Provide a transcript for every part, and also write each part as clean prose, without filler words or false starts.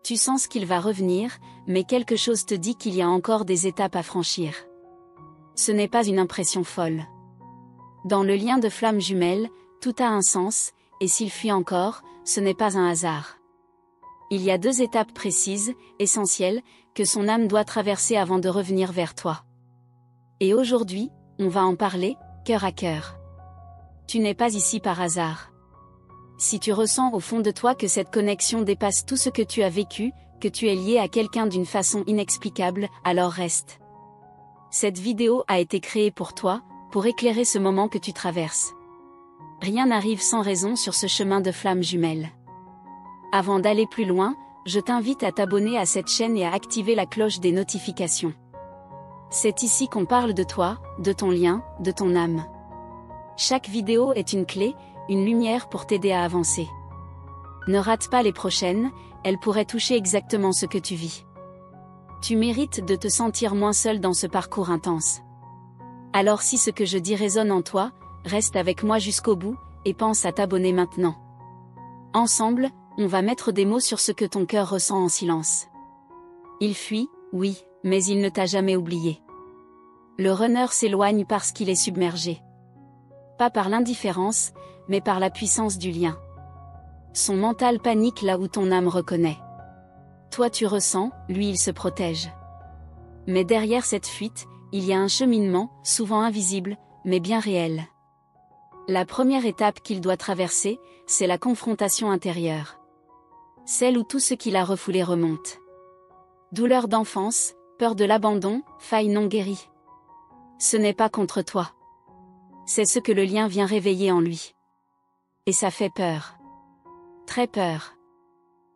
Tu sens qu'il va revenir, mais quelque chose te dit qu'il y a encore des étapes à franchir. Ce n'est pas une impression folle. Dans le lien de flamme jumelle, tout a un sens, et s'il fuit encore, ce n'est pas un hasard. Il y a 2 étapes précises, essentielles, que son âme doit traverser avant de revenir vers toi. Et aujourd'hui, on va en parler, cœur à cœur. Tu n'es pas ici par hasard. Si tu ressens au fond de toi que cette connexion dépasse tout ce que tu as vécu, que tu es lié à quelqu'un d'une façon inexplicable, alors reste. Cette vidéo a été créée pour toi, pour éclairer ce moment que tu traverses. Rien n'arrive sans raison sur ce chemin de flamme jumelle. Avant d'aller plus loin, je t'invite à t'abonner à cette chaîne et à activer la cloche des notifications. C'est ici qu'on parle de toi, de ton lien, de ton âme. Chaque vidéo est une clé, une lumière pour t'aider à avancer. Ne rate pas les prochaines, elles pourraient toucher exactement ce que tu vis. Tu mérites de te sentir moins seul dans ce parcours intense. Alors si ce que je dis résonne en toi, reste avec moi jusqu'au bout, et pense à t'abonner maintenant. Ensemble, on va mettre des mots sur ce que ton cœur ressent en silence. Il fuit, oui, mais il ne t'a jamais oublié. Le runner s'éloigne parce qu'il est submergé. Pas par l'indifférence, mais par la puissance du lien. Son mental panique là où ton âme reconnaît. Toi tu ressens, lui il se protège. Mais derrière cette fuite, il y a un cheminement, souvent invisible, mais bien réel. La première étape qu'il doit traverser, c'est la confrontation intérieure. Celle où tout ce qu'il a refoulé remonte. Douleur d'enfance, peur de l'abandon, faille non guérie. Ce n'est pas contre toi. C'est ce que le lien vient réveiller en lui. Et ça fait peur. Très peur.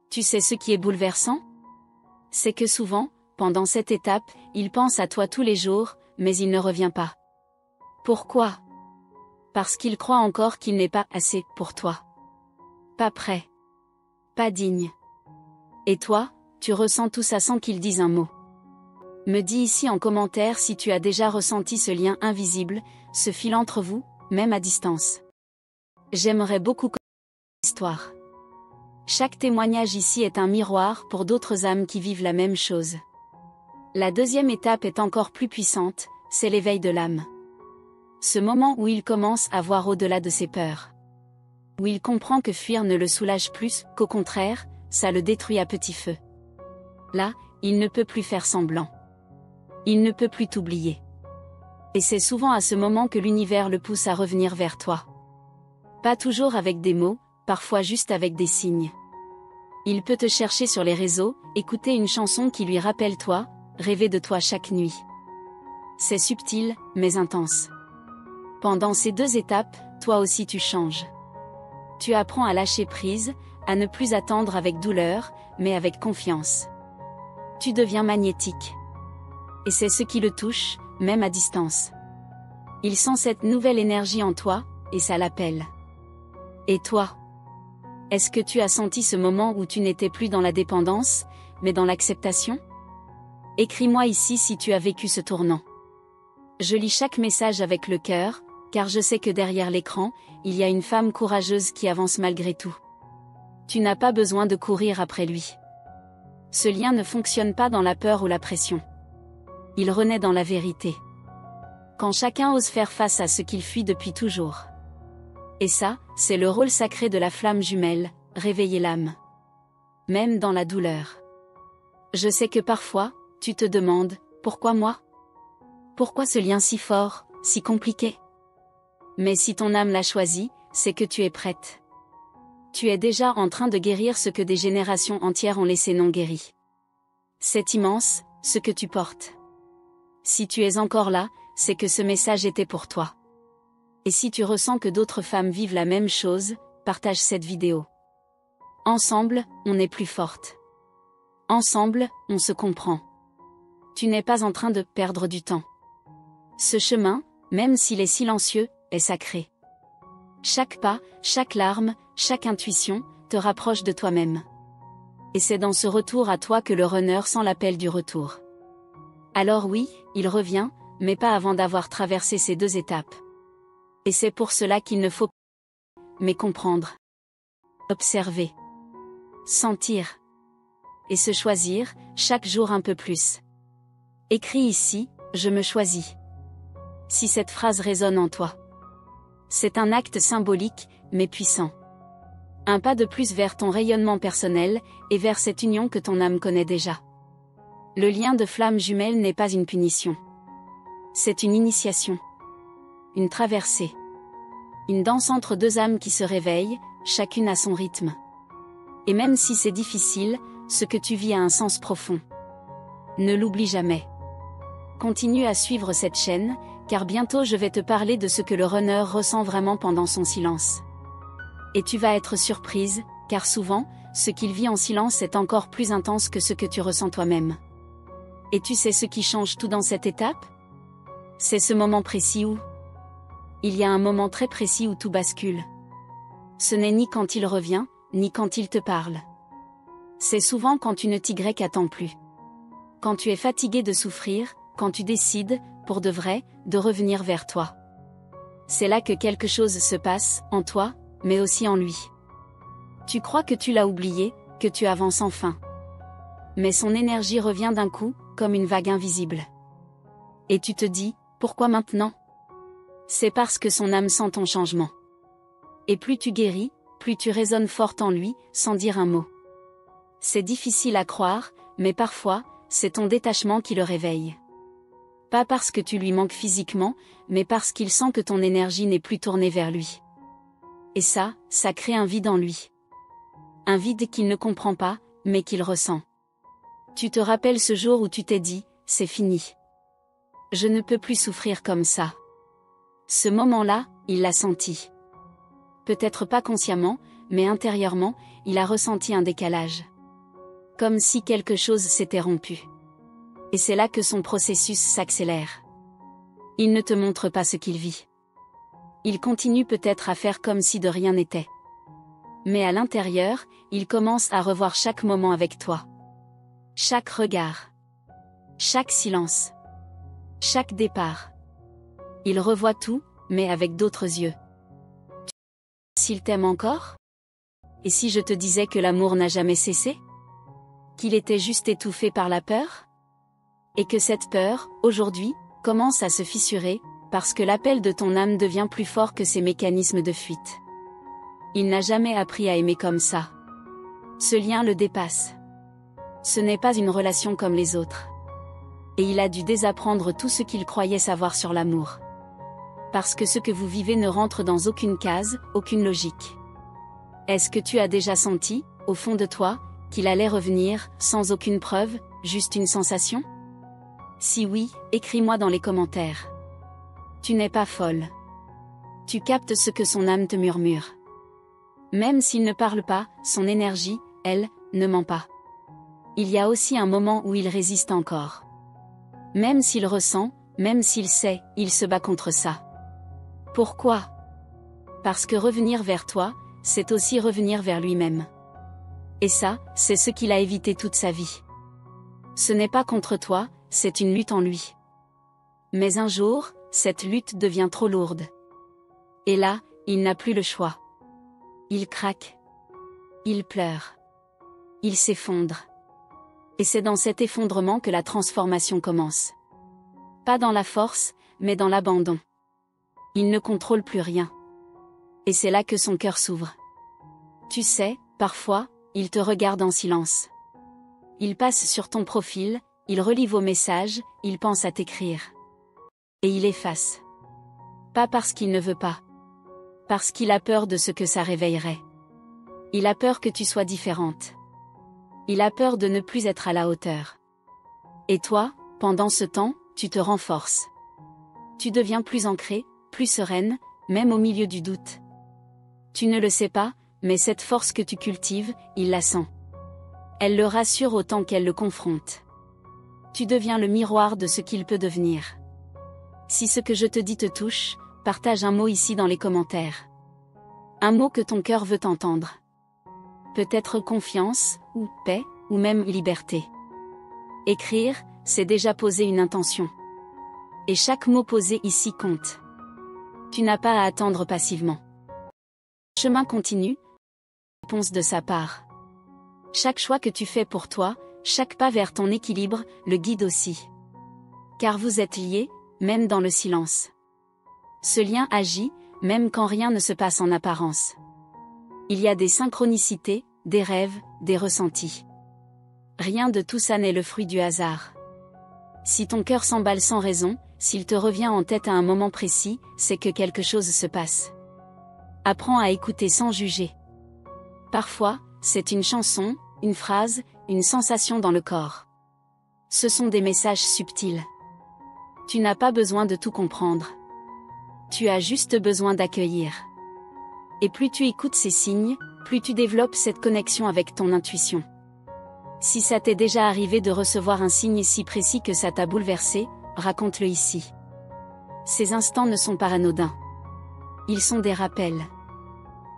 Tu sais ce qui est bouleversant? C'est que souvent, pendant cette étape, il pense à toi tous les jours, mais il ne revient pas. Pourquoi? Parce qu'il croit encore qu'il n'est pas assez pour toi. Pas prêt. Pas digne. Et toi, tu ressens tout ça sans qu'il dise un mot. Me dis ici en commentaire si tu as déjà ressenti ce lien invisible, ce fil entre vous, même à distance. J'aimerais beaucoup connaître l'histoire. Chaque témoignage ici est un miroir pour d'autres âmes qui vivent la même chose. La deuxième étape est encore plus puissante, c'est l'éveil de l'âme. Ce moment où il commence à voir au-delà de ses peurs. Où il comprend que fuir ne le soulage plus, qu'au contraire, ça le détruit à petit feu. Là, il ne peut plus faire semblant. Il ne peut plus t'oublier. Et c'est souvent à ce moment que l'univers le pousse à revenir vers toi. Pas toujours avec des mots, parfois juste avec des signes. Il peut te chercher sur les réseaux, écouter une chanson qui lui rappelle toi, rêver de toi chaque nuit. C'est subtil, mais intense. Pendant ces 2 étapes, toi aussi tu changes. Tu apprends à lâcher prise, à ne plus attendre avec douleur, mais avec confiance. Tu deviens magnétique. Et c'est ce qui le touche, même à distance. Il sent cette nouvelle énergie en toi, et ça l'appelle. Et toi? Est-ce que tu as senti ce moment où tu n'étais plus dans la dépendance, mais dans l'acceptation? Écris-moi ici si tu as vécu ce tournant. Je lis chaque message avec le cœur, car je sais que derrière l'écran, il y a une femme courageuse qui avance malgré tout. Tu n'as pas besoin de courir après lui. Ce lien ne fonctionne pas dans la peur ou la pression. Il renaît dans la vérité. Quand chacun ose faire face à ce qu'il fuit depuis toujours. Et ça, c'est le rôle sacré de la flamme jumelle, réveiller l'âme. Même dans la douleur. Je sais que parfois, tu te demandes, pourquoi moi? Pourquoi ce lien si fort, si compliqué? Mais si ton âme l'a choisi, c'est que tu es prête. Tu es déjà en train de guérir ce que des générations entières ont laissé non guéri. C'est immense, ce que tu portes. Si tu es encore là, c'est que ce message était pour toi. Et si tu ressens que d'autres femmes vivent la même chose, partage cette vidéo. Ensemble, on est plus forte. Ensemble, on se comprend. Tu n'es pas en train de perdre du temps. Ce chemin, même s'il est silencieux, est sacré. Chaque pas, chaque larme, chaque intuition, te rapproche de toi-même. Et c'est dans ce retour à toi que le runner sent l'appel du retour. Alors oui, il revient, mais pas avant d'avoir traversé ces 2 étapes. Et c'est pour cela qu'il ne faut pas mais comprendre, observer, sentir, et se choisir, chaque jour un peu plus. Écris ici, je me choisis. Si cette phrase résonne en toi. C'est un acte symbolique, mais puissant. Un pas de plus vers ton rayonnement personnel, et vers cette union que ton âme connaît déjà. Le lien de flamme jumelle n'est pas une punition. C'est une initiation. Une traversée. Une danse entre deux âmes qui se réveillent, chacune à son rythme. Et même si c'est difficile, ce que tu vis a un sens profond. Ne l'oublie jamais. Continue à suivre cette chaîne, car bientôt je vais te parler de ce que le runner ressent vraiment pendant son silence. Et tu vas être surprise, car souvent, ce qu'il vit en silence est encore plus intense que ce que tu ressens toi-même. Et tu sais ce qui change tout dans cette étape? C'est ce moment précis où il y a un moment très précis où tout bascule. Ce n'est ni quand il revient, ni quand il te parle. C'est souvent quand tu ne t'y attends plus. Quand tu es fatigué de souffrir, quand tu décides, pour de vrai, de revenir vers toi. C'est là que quelque chose se passe, en toi, mais aussi en lui. Tu crois que tu l'as oublié, que tu avances enfin. Mais son énergie revient d'un coup, comme une vague invisible. Et tu te dis, pourquoi maintenant? C'est parce que son âme sent ton changement. Et plus tu guéris, plus tu résonnes fort en lui, sans dire un mot. C'est difficile à croire, mais parfois, c'est ton détachement qui le réveille. Pas parce que tu lui manques physiquement, mais parce qu'il sent que ton énergie n'est plus tournée vers lui. Et ça crée un vide en lui. Un vide qu'il ne comprend pas, mais qu'il ressent. Tu te rappelles ce jour où tu t'es dit, c'est fini. Je ne peux plus souffrir comme ça. Ce moment-là, il l'a senti. Peut-être pas consciemment, mais intérieurement, il a ressenti un décalage. Comme si quelque chose s'était rompu. Et c'est là que son processus s'accélère. Il ne te montre pas ce qu'il vit. Il continue peut-être à faire comme si de rien n'était. Mais à l'intérieur, il commence à revoir chaque moment avec toi. Chaque regard. Chaque silence. Chaque départ. Il revoit tout, mais avec d'autres yeux. S'il t'aime encore? Et si je te disais que l'amour n'a jamais cessé? Qu'il était juste étouffé par la peur? Et que cette peur, aujourd'hui, commence à se fissurer, parce que l'appel de ton âme devient plus fort que ses mécanismes de fuite. Il n'a jamais appris à aimer comme ça. Ce lien le dépasse. Ce n'est pas une relation comme les autres. Et il a dû désapprendre tout ce qu'il croyait savoir sur l'amour. Parce que ce que vous vivez ne rentre dans aucune case, aucune logique. Est-ce que tu as déjà senti, au fond de toi, qu'il allait revenir, sans aucune preuve, juste une sensation? Si oui, écris-moi dans les commentaires. Tu n'es pas folle. Tu captes ce que son âme te murmure. Même s'il ne parle pas, son énergie, elle, ne ment pas. Il y a aussi un moment où il résiste encore. Même s'il ressent, même s'il sait, il se bat contre ça. Pourquoi? Parce que revenir vers toi, c'est aussi revenir vers lui-même. Et ça, c'est ce qu'il a évité toute sa vie. Ce n'est pas contre toi, c'est une lutte en lui. Mais un jour, cette lutte devient trop lourde. Et là, il n'a plus le choix. Il craque. Il pleure. Il s'effondre. Et c'est dans cet effondrement que la transformation commence. Pas dans la force, mais dans l'abandon. Il ne contrôle plus rien. Et c'est là que son cœur s'ouvre. Tu sais, parfois, il te regarde en silence. Il passe sur ton profil, il relit vos messages, il pense à t'écrire. Et il efface. Pas parce qu'il ne veut pas. Parce qu'il a peur de ce que ça réveillerait. Il a peur que tu sois différente. Il a peur de ne plus être à la hauteur. Et toi, pendant ce temps, tu te renforces. Tu deviens plus ancrée, plus sereine, même au milieu du doute. Tu ne le sais pas, mais cette force que tu cultives, il la sent. Elle le rassure autant qu'elle le confronte. Tu deviens le miroir de ce qu'il peut devenir. Si ce que je te dis te touche, partage un mot ici dans les commentaires. Un mot que ton cœur veut entendre. Peut-être confiance, ou paix, ou même liberté. Écrire, c'est déjà poser une intention. Et chaque mot posé ici compte. Tu n'as pas à attendre passivement. Le chemin continue. Réponse de sa part. Chaque choix que tu fais pour toi, chaque pas vers ton équilibre, le guide aussi. Car vous êtes liés, même dans le silence. Ce lien agit, même quand rien ne se passe en apparence. Il y a des synchronicités, des rêves, des ressentis. Rien de tout ça n'est le fruit du hasard. Si ton cœur s'emballe sans raison, s'il te revient en tête à un moment précis, c'est que quelque chose se passe. Apprends à écouter sans juger. Parfois, c'est une chanson, une phrase, une sensation dans le corps. Ce sont des messages subtils. Tu n'as pas besoin de tout comprendre. Tu as juste besoin d'accueillir. Et plus tu écoutes ces signes, plus tu développes cette connexion avec ton intuition. Si ça t'est déjà arrivé de recevoir un signe si précis que ça t'a bouleversé, raconte-le ici. Ces instants ne sont pas anodins. Ils sont des rappels.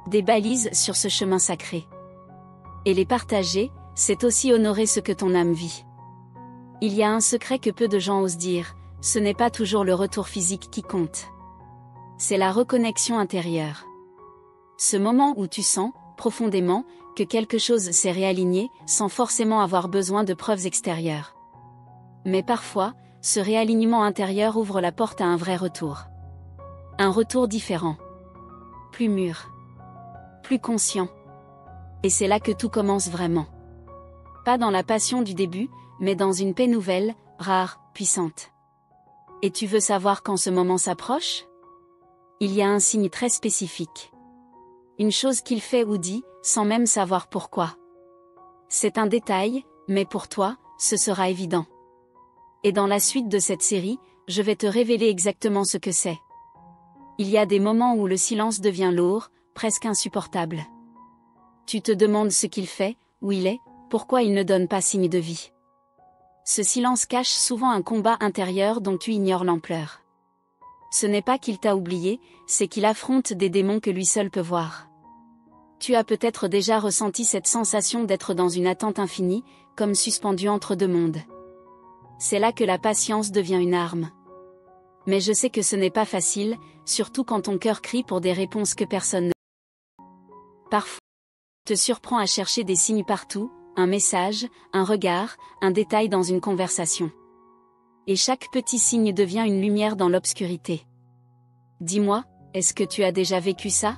Des balises sur ce chemin sacré. Et les partager, c'est aussi honorer ce que ton âme vit. Il y a un secret que peu de gens osent dire, ce n'est pas toujours le retour physique qui compte. C'est la reconnexion intérieure. Ce moment où tu sens, profondément, que quelque chose s'est réaligné, sans forcément avoir besoin de preuves extérieures. Mais parfois, ce réalignement intérieur ouvre la porte à un vrai retour. Un retour différent. Plus mûr. Plus conscient. Et c'est là que tout commence vraiment. Pas dans la passion du début, mais dans une paix nouvelle, rare, puissante. Et tu veux savoir quand ce moment s'approche ? Il y a un signe très spécifique. Une chose qu'il fait ou dit, sans même savoir pourquoi. C'est un détail, mais pour toi, ce sera évident. Et dans la suite de cette série, je vais te révéler exactement ce que c'est. Il y a des moments où le silence devient lourd, presque insupportable. Tu te demandes ce qu'il fait, où il est, pourquoi il ne donne pas signe de vie. Ce silence cache souvent un combat intérieur dont tu ignores l'ampleur. Ce n'est pas qu'il t'a oublié, c'est qu'il affronte des démons que lui seul peut voir. Tu as peut-être déjà ressenti cette sensation d'être dans une attente infinie, comme suspendu entre deux mondes. C'est là que la patience devient une arme. Mais je sais que ce n'est pas facile, surtout quand ton cœur crie pour des réponses que personne ne... Parfois, te surprends à chercher des signes partout, un message, un regard, un détail dans une conversation. Et chaque petit signe devient une lumière dans l'obscurité. Dis-moi, est-ce que tu as déjà vécu ça ?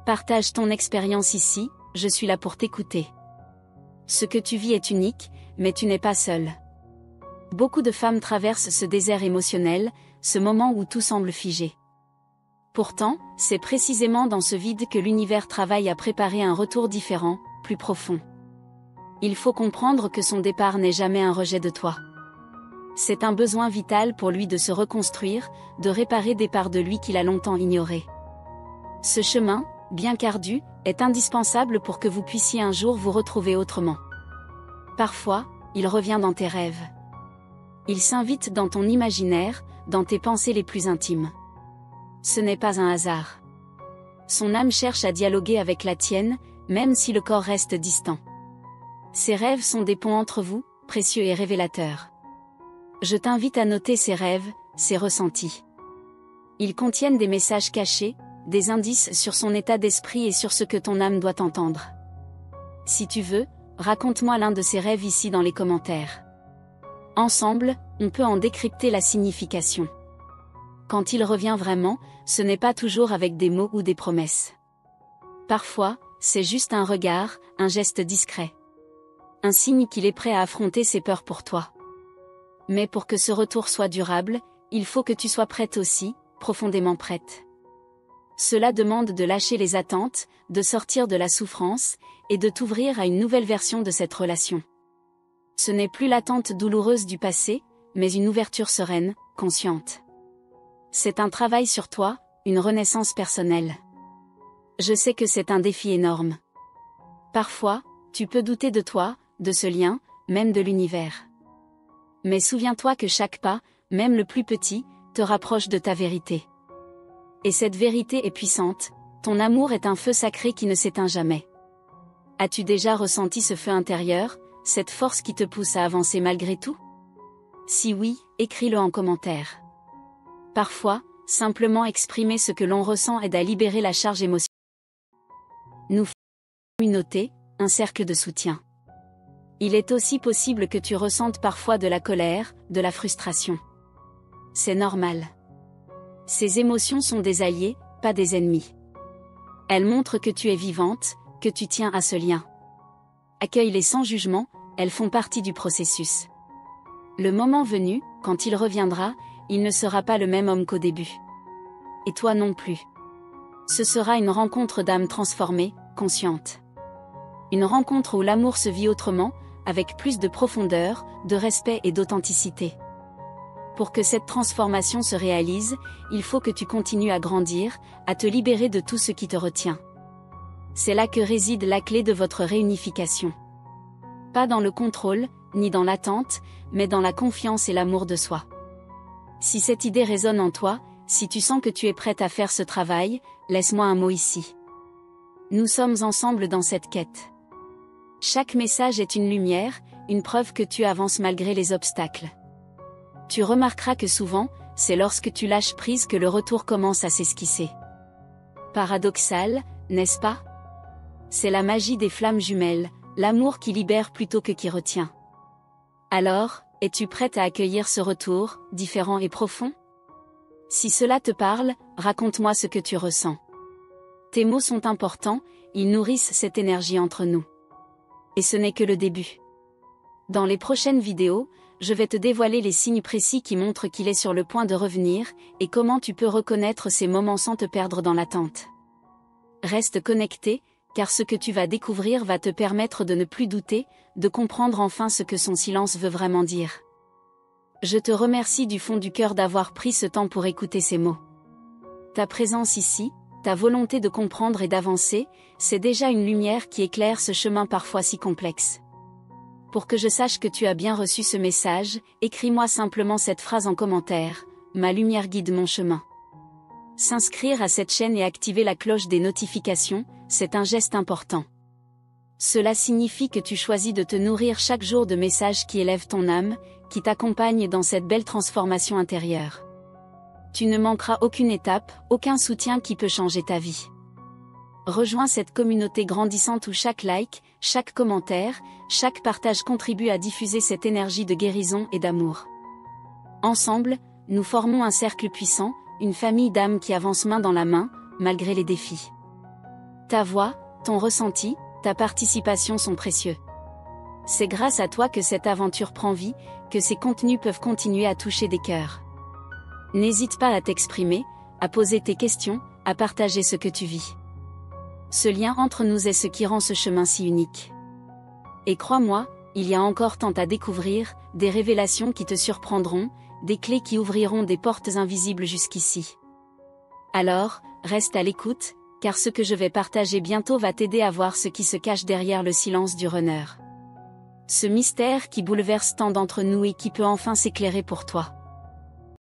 Partage ton expérience ici, je suis là pour t'écouter. Ce que tu vis est unique, mais tu n'es pas seul. Beaucoup de femmes traversent ce désert émotionnel, ce moment où tout semble figé. Pourtant, c'est précisément dans ce vide que l'univers travaille à préparer un retour différent, plus profond. Il faut comprendre que son départ n'est jamais un rejet de toi. C'est un besoin vital pour lui de se reconstruire, de réparer des parts de lui qu'il a longtemps ignorées. Ce chemin, bien qu'ardu, est indispensable pour que vous puissiez un jour vous retrouver autrement. Parfois, il revient dans tes rêves. Il s'invite dans ton imaginaire, dans tes pensées les plus intimes. Ce n'est pas un hasard. Son âme cherche à dialoguer avec la tienne, même si le corps reste distant. Ces rêves sont des ponts entre vous, précieux et révélateurs. Je t'invite à noter ces rêves, ces ressentis. Ils contiennent des messages cachés, des indices sur son état d'esprit et sur ce que ton âme doit entendre. Si tu veux, raconte-moi l'un de ces rêves ici dans les commentaires. Ensemble, on peut en décrypter la signification. Quand il revient vraiment, ce n'est pas toujours avec des mots ou des promesses. Parfois, c'est juste un regard, un geste discret. Un signe qu'il est prêt à affronter ses peurs pour toi. Mais pour que ce retour soit durable, il faut que tu sois prête aussi, profondément prête. Cela demande de lâcher les attentes, de sortir de la souffrance, et de t'ouvrir à une nouvelle version de cette relation. Ce n'est plus l'attente douloureuse du passé, mais une ouverture sereine, consciente. C'est un travail sur toi, une renaissance personnelle. Je sais que c'est un défi énorme. Parfois, tu peux douter de toi, de ce lien, même de l'univers. Mais souviens-toi que chaque pas, même le plus petit, te rapproche de ta vérité. Et cette vérité est puissante, ton amour est un feu sacré qui ne s'éteint jamais. As-tu déjà ressenti ce feu intérieur, cette force qui te pousse à avancer malgré tout ? Si oui, écris-le en commentaire. Parfois, simplement exprimer ce que l'on ressent aide à libérer la charge émotionnelle. Nous faisons une communauté, un cercle de soutien. Il est aussi possible que tu ressentes parfois de la colère, de la frustration. C'est normal. Ces émotions sont des alliés, pas des ennemis. Elles montrent que tu es vivante, que tu tiens à ce lien. Accueille-les sans jugement, elles font partie du processus. Le moment venu, quand il reviendra, il ne sera pas le même homme qu'au début. Et toi non plus. Ce sera une rencontre d'âmes transformées, conscientes. Une rencontre où l'amour se vit autrement, avec plus de profondeur, de respect et d'authenticité. Pour que cette transformation se réalise, il faut que tu continues à grandir, à te libérer de tout ce qui te retient. C'est là que réside la clé de votre réunification. Pas dans le contrôle, ni dans l'attente, mais dans la confiance et l'amour de soi. Si cette idée résonne en toi, si tu sens que tu es prête à faire ce travail, laisse-moi un mot ici. Nous sommes ensemble dans cette quête. Chaque message est une lumière, une preuve que tu avances malgré les obstacles. Tu remarqueras que souvent, c'est lorsque tu lâches prise que le retour commence à s'esquisser. Paradoxal, n'est-ce pas? C'est la magie des flammes jumelles, l'amour qui libère plutôt que qui retient. Alors, es-tu prête à accueillir ce retour, différent et profond? Si cela te parle, raconte-moi ce que tu ressens. Tes mots sont importants, ils nourrissent cette énergie entre nous. Et ce n'est que le début. Dans les prochaines vidéos, je vais te dévoiler les signes précis qui montrent qu'il est sur le point de revenir, et comment tu peux reconnaître ces moments sans te perdre dans l'attente. Reste connecté, car ce que tu vas découvrir va te permettre de ne plus douter, de comprendre enfin ce que son silence veut vraiment dire. Je te remercie du fond du cœur d'avoir pris ce temps pour écouter ces mots. Ta présence ici, ta volonté de comprendre et d'avancer, c'est déjà une lumière qui éclaire ce chemin parfois si complexe. Pour que je sache que tu as bien reçu ce message, écris-moi simplement cette phrase en commentaire: ma lumière guide mon chemin. S'inscrire à cette chaîne et activer la cloche des notifications, c'est un geste important. Cela signifie que tu choisis de te nourrir chaque jour de messages qui élèvent ton âme, qui t'accompagnent dans cette belle transformation intérieure. Tu ne manqueras aucune étape, aucun soutien qui peut changer ta vie. Rejoins cette communauté grandissante où chaque like, chaque commentaire, chaque partage contribue à diffuser cette énergie de guérison et d'amour. Ensemble, nous formons un cercle puissant, une famille d'âmes qui avance main dans la main, malgré les défis. Ta voix, ton ressenti, ta participation sont précieux. C'est grâce à toi que cette aventure prend vie, que ces contenus peuvent continuer à toucher des cœurs. N'hésite pas à t'exprimer, à poser tes questions, à partager ce que tu vis. Ce lien entre nous est ce qui rend ce chemin si unique. Et crois-moi, il y a encore tant à découvrir, des révélations qui te surprendront, des clés qui ouvriront des portes invisibles jusqu'ici. Alors, reste à l'écoute, car ce que je vais partager bientôt va t'aider à voir ce qui se cache derrière le silence du runner. Ce mystère qui bouleverse tant d'entre nous et qui peut enfin s'éclairer pour toi.